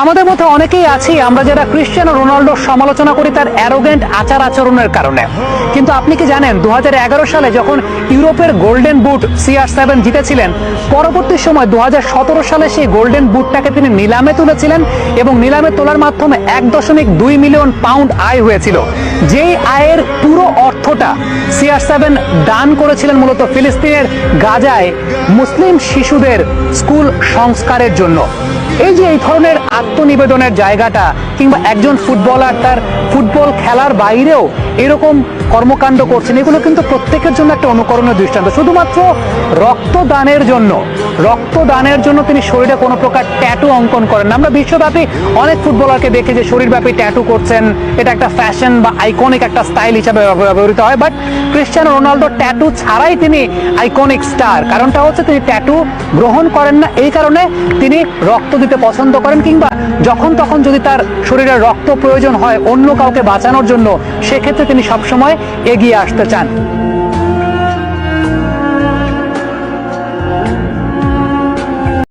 আমাদের মধ্যে অনেকেই আছি আমরা যারা ক্রিশ্চিয়ানো রোনাল্ডোর সমালোচনা করি তার অ্যারোগেন্ট আচার আচরণের কারণে। কিন্তু আপনি কি জানেন 2011 সালে যখন ইউরোপের গোল্ডেন বুট CR7 জিতেছিলেন, পরবর্তী সময় 2017 সালে সেই গোল্ডেন বুটটাকে তিনি নিলামে তুলেছিলেন এবং নিলামে তোলার মাধ্যমে 1.2 মিলিয়ন পাউন্ড আয় হয়েছিল। যেই আয়ের পুরো অর্থটা CR7 দান করেছিলেন মূলত ফিলিস্তিনের গাজায় মুসলিম শিশুদের স্কুল সংস্কারের জন্য। এই যে এই ধরনের আত্মনিবেদনের জায়গাটা, কিংবা একজন ফুটবলার তার ফুটবল খেলার বাইরেও এরকম কর্মকাণ্ড করছেন, এগুলো কিন্তু প্রত্যেকের জন্য একটা অনুকরণীয় দৃষ্টান্ত। শুধুমাত্র রক্তদানের জন্য তিনি শরীরে কোনো প্রকার ট্যাটু অঙ্কন করেন না। আমরা বিশ্বব্যাপী অনেক ফুটবলারকে দেখি যে শরীরব্যাপী ট্যাটু করছেন, এটা একটা ফ্যাশন বা আইকনিক একটা স্টাইল হিসাবে ব্যবহৃত হয়। বাট ক্রিশ্চিয়ানো রোনাল্ডো ট্যাটু ছাড়াই তিনি আইকনিক স্টার। কারণটা হচ্ছে তিনি ট্যাটু গ্রহণ করেন না, এই কারণে তিনি রক্ত দিতে পছন্দ করেন, কিংবা যখন তখন যদি তার শরীরে রক্ত প্রয়োজন হয় অন্য কাউকে বাঁচানোর জন্য, সেক্ষেত্রে তিনি সবসময় এগিয়ে আসতে চান।